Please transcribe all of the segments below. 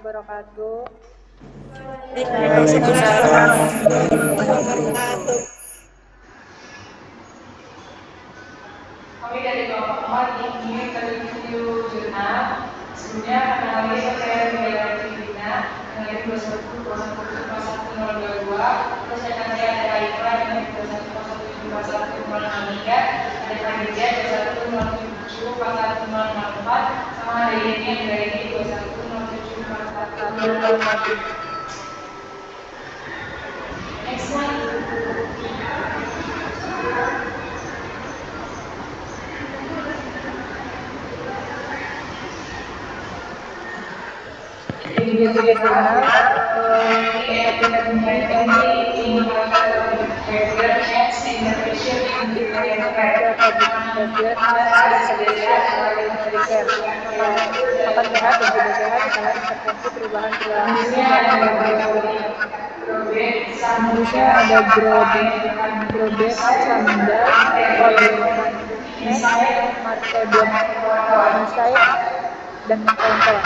wabarakatuh. Waalaikumsalam warahmatullahi wabarakatuh. Kami dari kelompok 4 ingin review jurnal. Sebelumnya kenali saya Mila Tribina dengan 21012122. Terus rekan saya ada Aifah dengan 2101711063, ada Khadijah 21074104, sama ada Yeni dari 2107411053. Next one. Review jurnal anatomy and Defining of the reproductive behavior and selection early care. Makan sehat dan tidak sehat adalah intervensi perubahan perilaku dalam perilaku. Penulisnya ada Grobek, Sandal, Coleman, Martebon, Insight, dan kawan-kawan.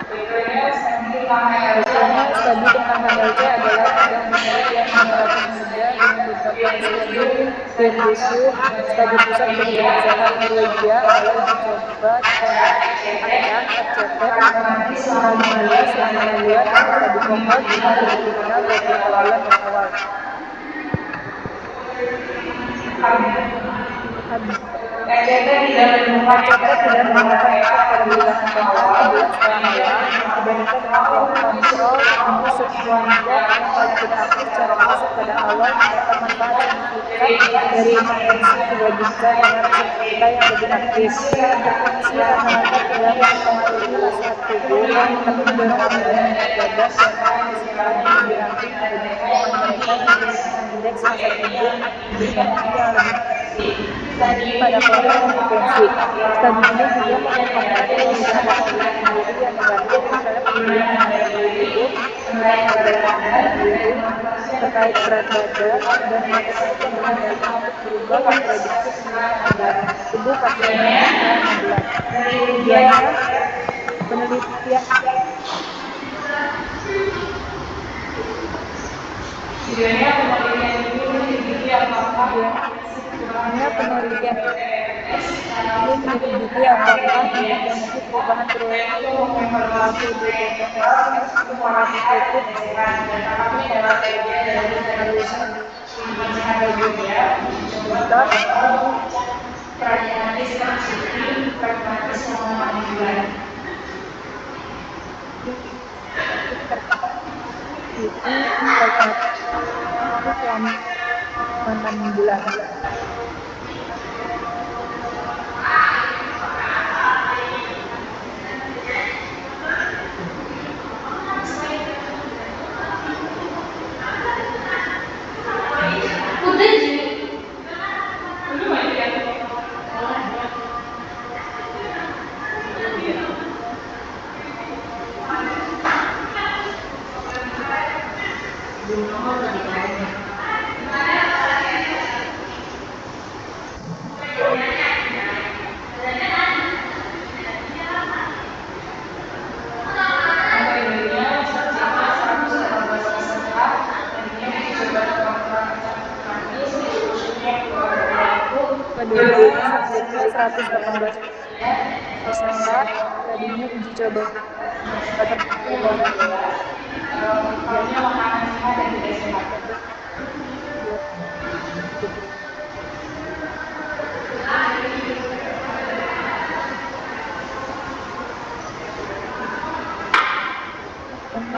Berikutnya studi tentang HLC adalah bidang penelitian yang relatif muda dengan beberapa studi peer-reviewed. Studi pusat berjalan sehat Norwegia adalah uji coba acak FCT sekali dulu selama 6 bulan dengan studi kohort longitudinal 24 bulan dari awal. FCT tidak menemukan efek pada perubahan TH 6 bulan setelah awal dibandingkan dengan kontrol ini sekelompok yang paling tidak aktif secara fisik pada awal mendapat manfaat signifikan dari intervensi dibandingkan dengan peserta yang lebih aktif. Intervensi rata-rata tidak mempengaruhi rasa tubuh, tapi mendorong penurunan berat badan di antara peserta yang lebih ramping dibandingkan dengan mereka yang memiliki indeks massa tubuh energi yang lebih tinggi pada kelompok intervensi. Studi ini juga mengemukakan beberapa kombinasi diri yang negatif, misalnya penurunan massa tubuh, penurunan harga diri terkait berat badan, dan melakukan pengendalian untuk berubah memprediksi penurunan harga tubuh pada 16. Tujuannya penelitian ini menyelidiki apakah intervensi perubahan perilaku di TPS kuantitatif selama 6 bulan. Keduanya subjeknya 118 peserta, tadinya uji coba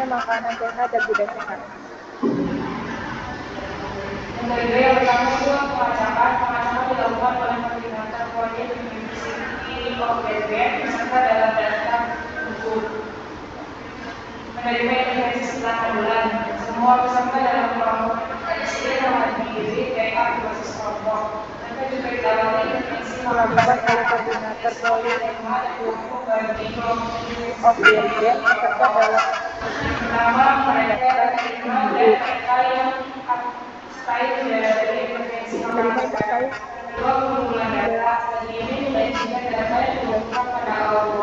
makanan sehat dan tidak sehat. Yang pertama itu pengacakan dilakukan oleh koordinator proyek University of Belgium beserta dalam daftar buku. Menerima intervensi setelah 6 bulan. Semua peserta dalam kelompok SD menghadirkan diri backup di basis kelompok. Mereka juga ditawari intervensi dilakukan oleh koordinator proyek University of Belgium beserta dalam pertama mereka menerima dan mereka yang menerima intervensi kedua pengumpulan data. Studi ini menjanjikan data yang dilakukan pada awal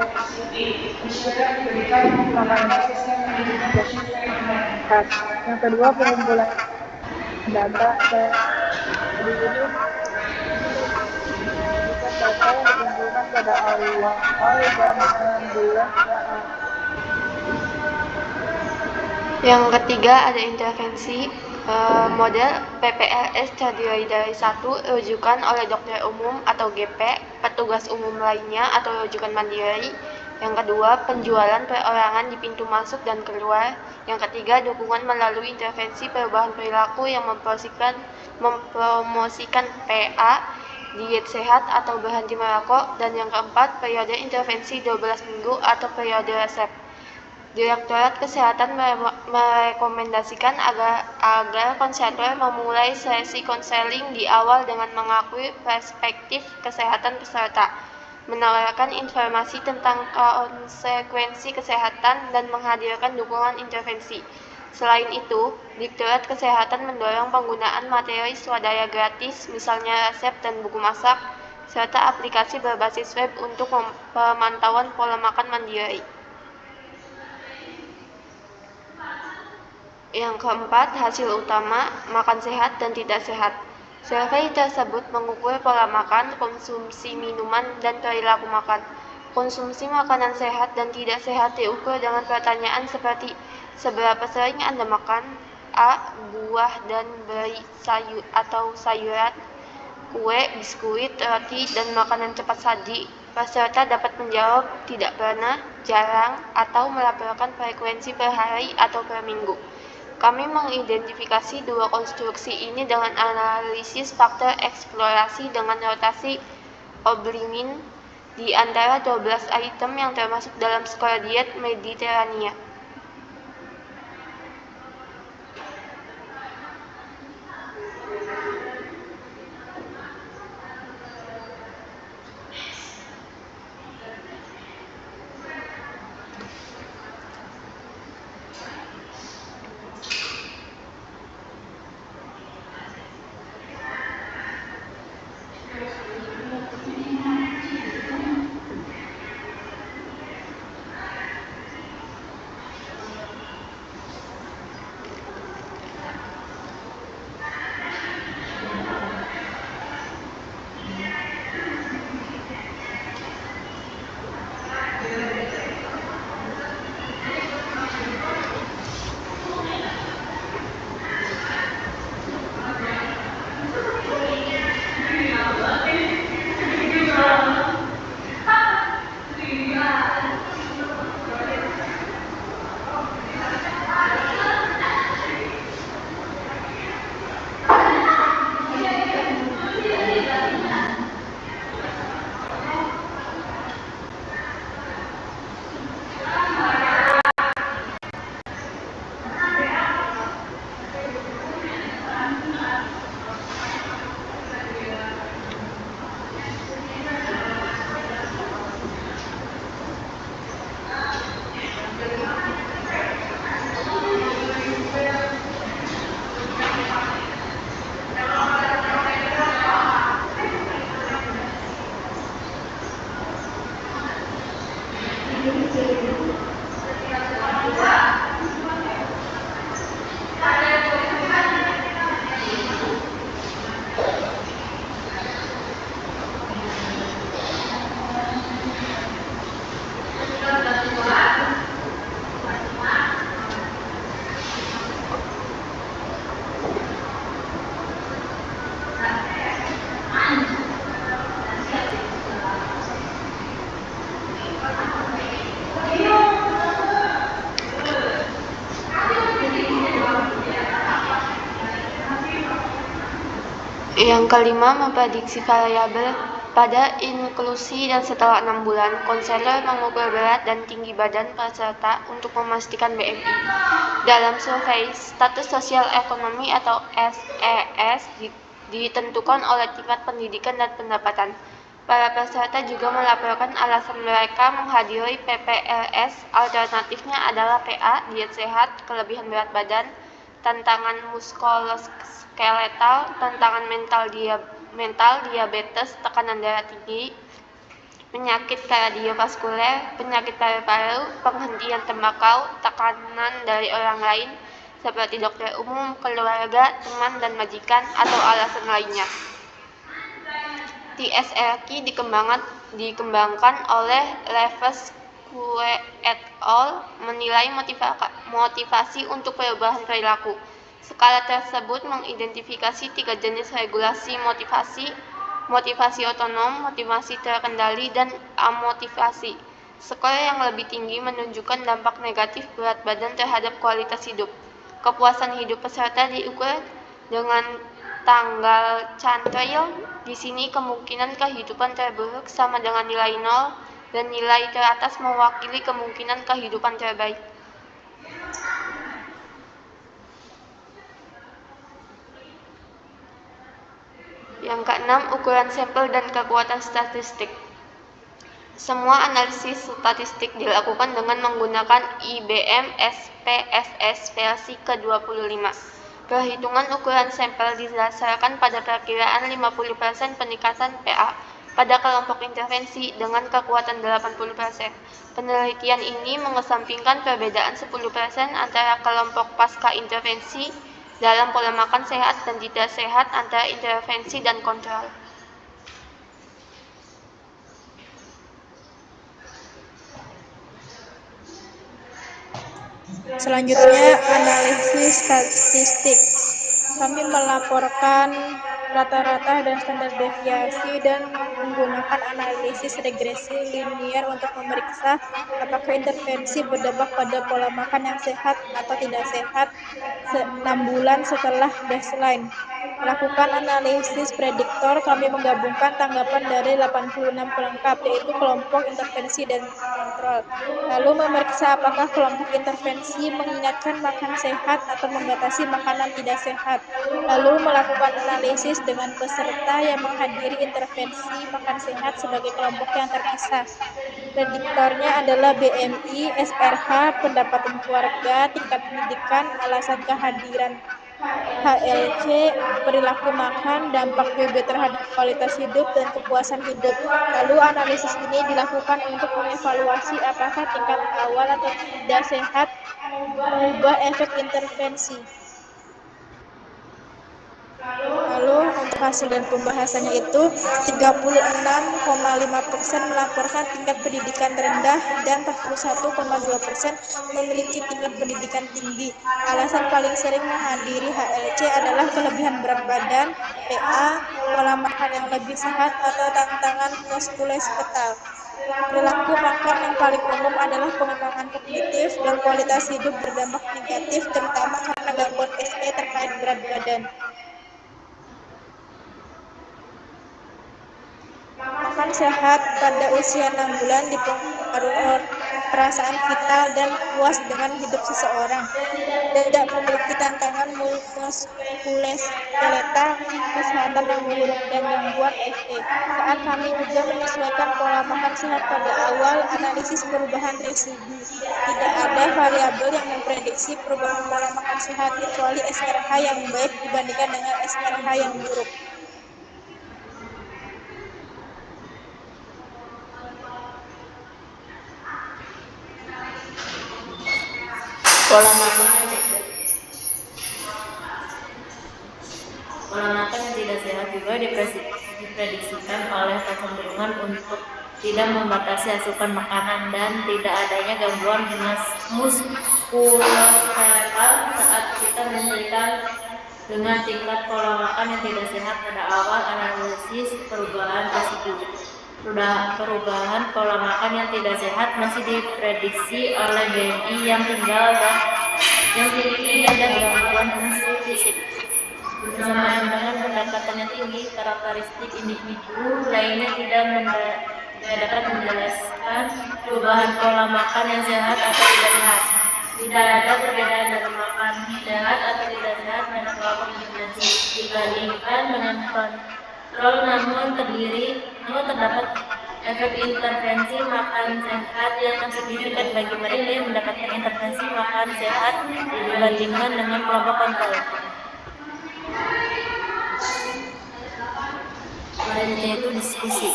Masyarakat diberikan Makanya penggunaan sistem sistem manajemen manajemen survei online. sehat. Yang kedua, pengumpulan data. Studi ini menjadikan data yang dikumpulkan pada awal dan bulan Yang ketiga ada intervensi. Model PPLS terdiri dari 1. Rujukan oleh dokter umum atau GP, petugas umum lainnya atau rujukan mandiri. Yang kedua, penjualan perorangan di pintu masuk dan keluar. Yang ketiga, dukungan melalui intervensi perubahan perilaku yang mempromosikan PA, diet sehat atau berhenti merokok. Dan yang keempat, periode intervensi 12 minggu atau periode resep. Direktorat Kesehatan merekomendasikan agar konselor memulai sesi konseling di awal dengan mengakui perspektif kesehatan peserta, menawarkan informasi tentang konsekuensi kesehatan, dan menghadirkan dukungan intervensi. Selain itu, Direktorat Kesehatan mendorong penggunaan materi swadaya gratis, misalnya resep dan buku masak, serta aplikasi berbasis web untuk pemantauan pola makan mandiri. Yang keempat, hasil utama, makan sehat dan tidak sehat. Survei tersebut mengukur pola makan, konsumsi minuman, dan perilaku makan. Konsumsi makanan sehat dan tidak sehat diukur dengan pertanyaan seperti seberapa sering Anda makan A. Buah dan beri sayuran, kue, biskuit, roti, dan makanan cepat saji. Peserta dapat menjawab tidak pernah, jarang, atau melaporkan frekuensi per hari atau per minggu. Kami mengidentifikasi dua konstruksi ini dengan analisis faktor eksplorasi dengan rotasi Oblimin di antara 12 item yang termasuk dalam skor diet Mediterania. Yang kelima, memprediksi variabel pada inklusi dan setelah 6 bulan, konselor mengukur berat dan tinggi badan peserta untuk memastikan BMI. Dalam survei, status sosial ekonomi atau SES ditentukan oleh tingkat pendidikan dan pendapatan. Para peserta juga melaporkan alasan mereka menghadiri PPLS. Alternatifnya adalah PA, diet sehat, kelebihan berat badan, tantangan muskuloskeletal, tantangan mental, diabetes, tekanan darah tinggi, penyakit kardiovaskuler, penyakit paru-paru, penghentian tembakau, tekanan dari orang lain, seperti dokter umum, keluarga, teman, dan majikan, atau alasan lainnya. TSLQ dikembangkan oleh Levesque et al. Menilai motivasi untuk perubahan perilaku. Skala tersebut mengidentifikasi 3 jenis regulasi motivasi: motivasi otonom, motivasi terkendali, dan amotivasi. Skor yang lebih tinggi menunjukkan dampak negatif berat badan terhadap kualitas hidup. Kepuasan hidup peserta diukur dengan tanggal Chantrel. Di sini kemungkinan kehidupan terburuk sama dengan nilai 0 dan nilai teratas mewakili kemungkinan kehidupan terbaik. Yang keenam, ukuran sampel dan kekuatan statistik. Semua analisis statistik dilakukan dengan menggunakan IBM SPSS versi ke-25. Perhitungan ukuran sampel didasarkan pada perkiraan 50% peningkatan PA pada kelompok intervensi dengan kekuatan 80%. Penelitian ini mengesampingkan perbedaan 10% antara kelompok pasca intervensi dalam pola makan sehat dan tidak sehat antara intervensi dan kontrol. Selanjutnya, analisis statistik. Kami melaporkan rata-rata dan standar deviasi dan menggunakan analisis regresi linier untuk memeriksa apakah intervensi berdampak pada pola makan yang sehat atau tidak sehat 6 bulan setelah baseline. Melakukan analisis prediktor, kami menggabungkan tanggapan dari 86 pelengkap, yaitu kelompok intervensi dan kontrol. Lalu memeriksa apakah kelompok intervensi mengingatkan makan sehat atau membatasi makanan tidak sehat. Lalu melakukan analisis dengan peserta yang menghadiri intervensi makan sehat sebagai kelompok yang terpisah. Prediktornya adalah BMI, SRH, pendapatan keluarga, tingkat pendidikan, alasan kehadiran HLC, perilaku makan, dampak PB terhadap kualitas hidup, dan kepuasan hidup. Lalu analisis ini dilakukan untuk mengevaluasi apakah tingkat awal atau tidak sehat mengubah efek intervensi. Lalu untuk hasil dan pembahasannya itu 36,5% melaporkan tingkat pendidikan rendah dan 41,2% memiliki tingkat pendidikan tinggi. Alasan paling sering menghadiri HLC adalah kelebihan berat badan, PA, pola makan yang lebih sehat, atau tantangan muskuloskeletal. Perilaku makan yang paling umum adalah pengembangan kognitif dan kualitas hidup berdampak negatif, terutama karena gangguan SE terkait berat badan. Makan sehat pada usia 6 bulan dipengaruhi oleh perasaan vital dan puas dengan hidup seseorang, tidak memiliki tantangan muskuloskeletal, kesehatan yang buruk, dan gangguan SE. Saat kami juga menyesuaikan pola makan sehat pada awal analisis perubahan residu. Tidak ada variabel yang memprediksi perubahan pola makan sehat, kecuali SRH yang baik dibandingkan dengan SRH yang buruk. Pola makan yang tidak sehat juga diprediksikan oleh kecenderungan untuk tidak membatasi asupan makanan dan tidak adanya gangguan muskuloskeletal saat kita menyesuaikan dengan tingkat pola makan yang tidak sehat pada awal analisis perubahan residu. Perubahan pola makan yang tidak sehat masih diprediksi oleh BMI yang tinggi dan gangguan fungsi fisik. Bersamaan dengan pendekatan yang tinggi, karakteristik individu lainnya tidak dapat menjelaskan perubahan pola makan yang sehat atau tidak sehat. Tidak ada perbedaan dalam makan sehat atau tidak sehat pada kelompok intervensi dibandingkan dengan kontrol, namun terdapat efek intervensi makan sehat yang signifikan bagi mereka yang mendapatkan intervensi makan sehat dibandingkan dengan kelompok kontrol. Selanjutnya itu diskusi.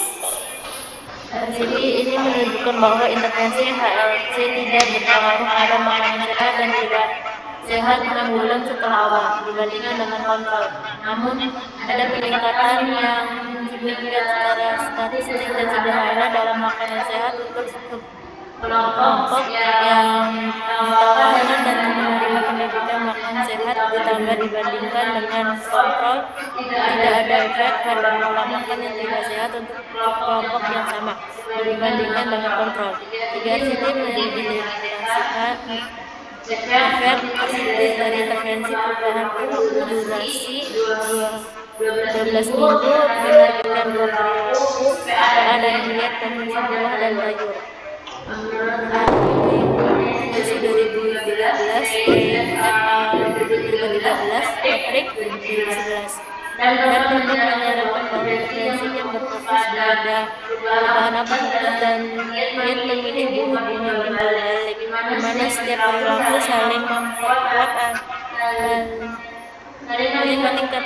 RCT ini menunjukkan bahwa intervensi HLC tidak berpengaruh pada makanan sehat dan tidak sehat 6 bulan setelah awal dibandingkan dengan kontrol. Namun, ada peningkatan yang signifikan secara statistik dan sederhana dalam makanan sehat untuk kelompok yang ditawarkan dan menerima pendidikan makan sehat ditambah dibandingkan dengan kontrol. Tidak ada efek pada pola makan yang tidak sehat untuk kelompok yang sama dibandingkan dengan kontrol. 3 RCT mengidentifikasikan efek positif dari intervensi perubahan perilaku durasi 12 minggu, menerbitkan 2 perilaku, PA dan diet, konsumsi buah dan sayur. Versi 2013, PA 2013, Patrick 2011. Dan untuk menyarankan bahwa intervensi yang berfokus pada perubahan aktivitas dan diet memilih hubungan timbal balik, di mana setiap perilaku saling memperkuat dan saling meningkat.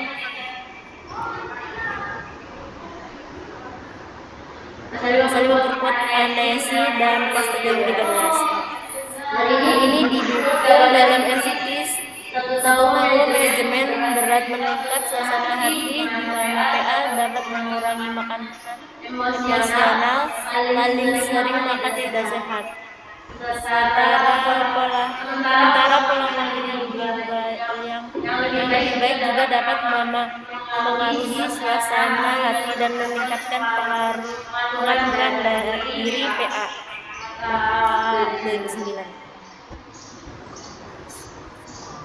Saling memperkuat anesi dan pas 2013. Ini didukung dalam RCT tahu manajemen berat meningkat suasana hati, di mana PA dapat mengurangi makan emosional, paling sering makan tidak sehat. Sementara pola makan yang lebih baik juga dapat mengaruhi suasana hati dan meningkatkan pengaturan diri PA 2009.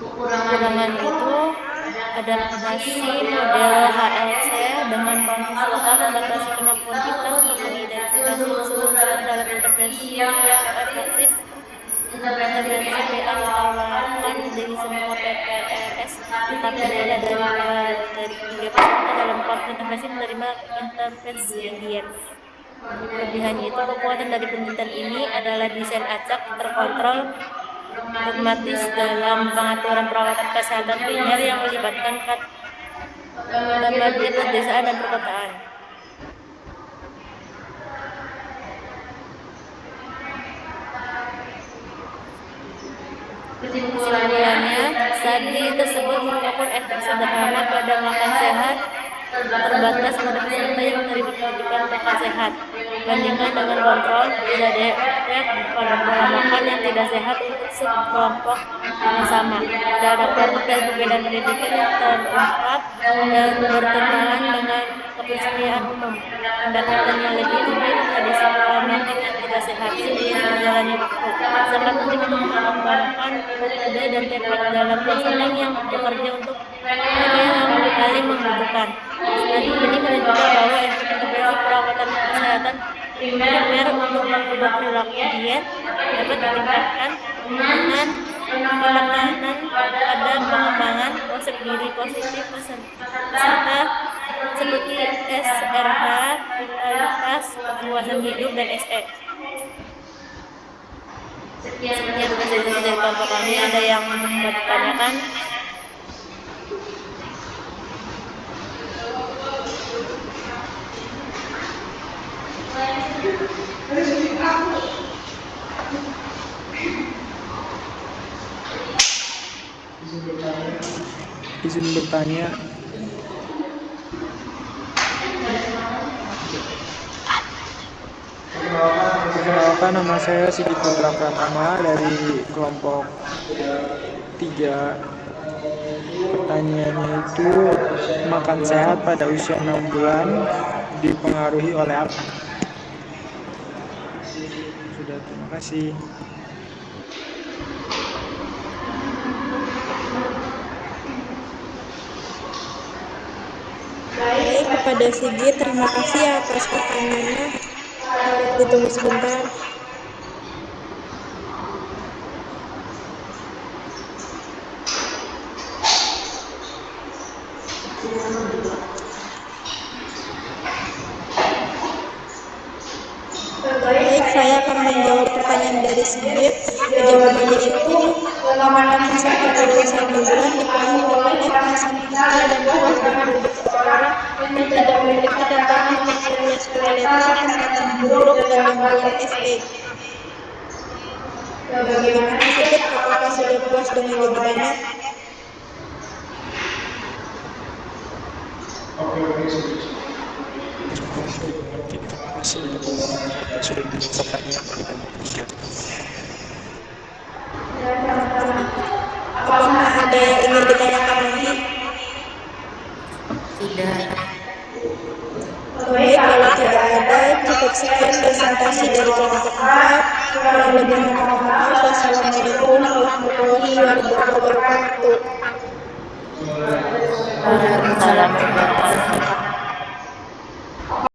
Kekurangan itu adaptasi model HLC dengan konsumsi lokal membatasi kemampuan kita untuk mengidentifikasi unsur-unsur dalam intervensi yang efektif. Intervensi PA ditawarkan dari semua PPRS, tetapi tidak dari 3 peserta dalam kelompok intervensi menerima intervensi diet. Kelebihannya itu, kekuatan dari penelitian ini adalah desain acak, terkontrol, pragmatis dalam pengaturan perawatan kesehatan primer yang melibatkan kategori pedesaan dan perkotaan. Kesimpulannya, studi tersebut merupakan efek sederhana pada makan sehat terbatas pada peserta yang menerima pendidikan makan sehat. Bandingkan dengan kontrol, tidak ada efek pada pola makan yang tidak sehat untuk subkelompok yang sama. Tidak ada kelompok dan perbedaan pendidikan yang terungkap dan bertentangan dengan kepercayaan umum. Pendekatan yang lebih tinggi memprediksi pola makan yang tidak sehat seiring berjalannya waktu. Sangat penting untuk mengembangkan metode dan teknik dalam konseling yang bekerja untuk mereka yang paling membutuhkan. Studi ini menunjukkan bahwa efek intervensi perawatan kesehatan primer untuk mengubah perilaku diet dapat ditingkatkan dengan penekanan pada pengembangan konsep diri positif peserta seperti SRH, vitalitas, kepuasan hidup, dan SE. Sekian presentasi dari kelompok kami. Ada yang mau ditanyakan? Izin bertanya. Perkenalkan, nama saya Sigit Putra Pratama dari kelompok 3. Pertanyaannya itu, makan sehat pada usia 6 bulan dipengaruhi oleh apa? Sudah, terima kasih. Baik, kepada Sigit, terima kasih atas pertanyaannya. Ditunggu sebentar. Baik, saya akan menjawab pertanyaan pertanyaan dari Sigit. Jawabannya itu makan sehat pada usia 6 bulan dipengaruhi oleh perasaan cinta dan puas dengan beberapa orang yang tidak memiliki tantangan muskuloskeletal kesehatan buruk dan gangguan FA. Bagaimana Sigit? Apakah sudah puas dengan jawabannya? Sudah disampaikan Apakah ada yang ingin ditanyakan lagi? Tidak. Baik, kalau tidak ada, cukup sekian presentasi dari kelompok 4. Kurang lebihnya mohon maaf. Wassalamualaikum warahmatullahi wabarakatuh. Waalaikumsalam warahmatullahi wabarakatuh.